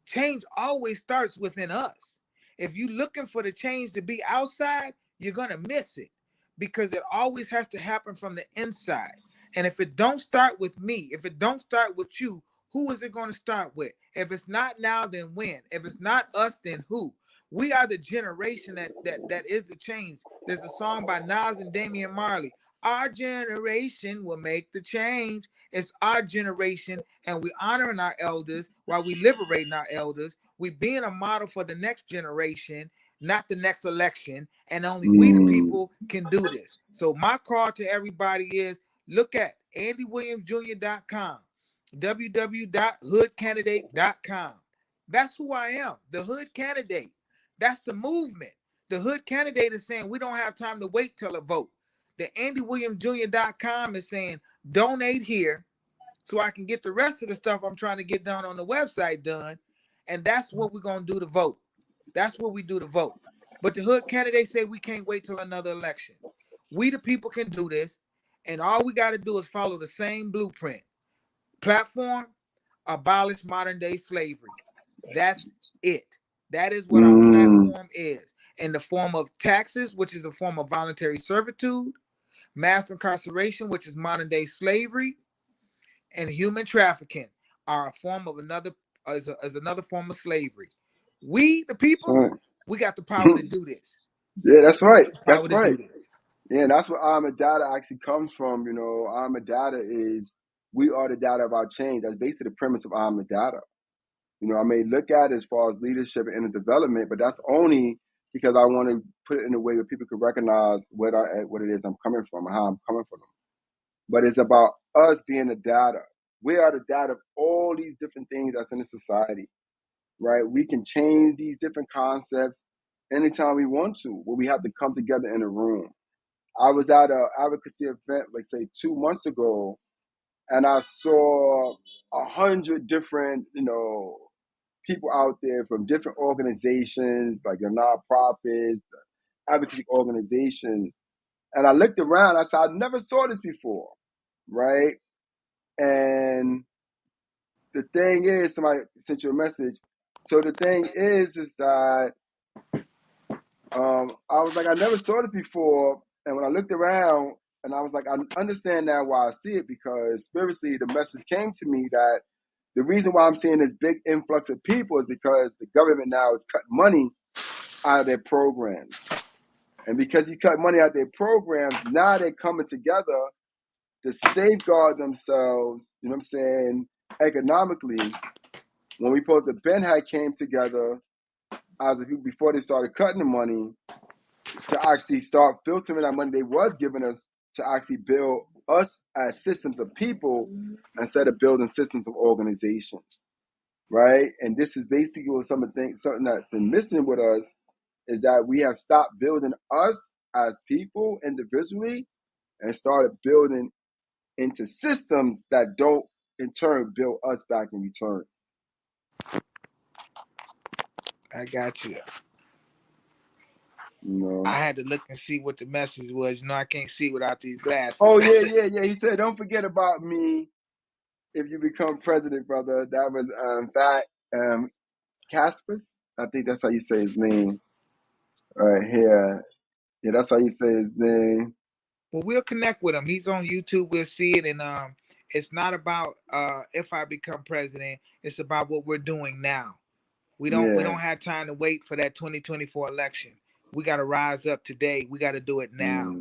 Change always starts within us. If you're looking for the change to be outside, you're going to miss it because it always has to happen from the inside. And if it don't start with me, if it don't start with you, who is it going to start with? If it's not now, then when? If it's not us, then who? We are the generation that is the change. There's a song by Nas and Damian Marley. Our generation will make the change. It's our generation, and we honoring our elders while we liberating our elders. We being a model for the next generation, not the next election. And only we the people can do this. So my call to everybody is look at andywilliamsjr.com, www.hoodcandidate.com. That's who I am, the hood candidate. That's the movement. The hood candidate is saying we don't have time to wait till a vote. The andywilliamsjr.com is saying donate here so I can get the rest of the stuff I'm trying to get done on the website done. And that's what we're going to do to vote. That's what we do to vote. But the hood candidates say we can't wait till another election. We the people can do this. And all we got to do is follow the same blueprint. Platform, abolish modern day slavery. That's it. That is what our platform is. In the form of taxes, which is a form of voluntary servitude, mass incarceration, which is modern day slavery, and human trafficking are a form of another form of slavery. We, the people, we got the power to do this. Yeah, that's right. That's To right. do this. Yeah, and that's where data actually comes from. You know, data is we are the data of our change. That's basically the premise of data. You know, I may look at it as far as leadership and development, but that's only because I want to put it in a way where people can recognize what it is I'm coming from and how I'm coming from them. But it's about us being the data. We are the data of all these different things that's in the society, right? We can change these different concepts anytime we want to, but we have to come together in a room. I was at an advocacy event, like say 2 months ago, and I saw 100 different, people out there from different organizations, like the nonprofits, the advocacy organizations. And I looked around, I said, I never saw this before, right? And the thing is, somebody sent you a message. So the thing is that I was like, I never saw this before. And when I looked around, and I was like, I understand now why I see it, because spiritually, the message came to me that the reason why I'm seeing this big influx of people is because the government now is cutting money out of their programs. And because he cut money out of their programs, now they're coming together to safeguard themselves, you know what I'm saying, economically. When we posed the Ben had came together as a people before they started cutting the money to actually start filtering that money they was giving us to actually build us as systems of people instead of building systems of organizations, right? And this is basically what something that's been missing with us is that we have stopped building us as people individually and started building into systems that don't in turn build us back in return. I got you. You know? I had to look and see what the message was. You know, I can't see without these glasses. Oh, yeah. He said, don't forget about me if you become president, brother. That was Fat Caspers. I think that's how you say his name. Right here. Yeah, that's how you say his name. Well, we'll connect with him. He's on YouTube. We'll see it. And it's not about if I become president. It's about what we're doing now. We don't have time to wait for that 2024 election. We got to rise up today. We got to do it now.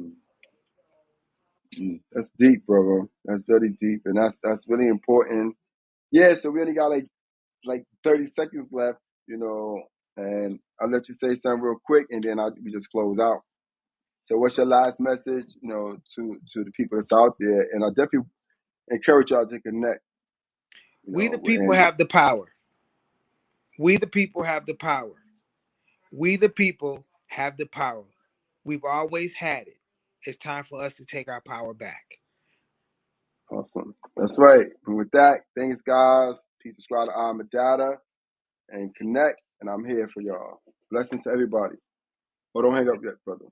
That's deep, brother. That's very deep, and that's really important. Yeah, so we only got like 30 seconds left, and I'll let you say something real quick, and then we just close out. So what's your last message, to the people that's out there? And I definitely encourage y'all to connect. We the people have the power. We the people have the power. We the people have the power. We've always had it. It's time for us to take our power back. Awesome. That's right. And with that, thanks, guys. Please subscribe to I'm a Data and connect. And I'm here for y'all. Blessings to everybody. Oh, don't hang up yet, brother.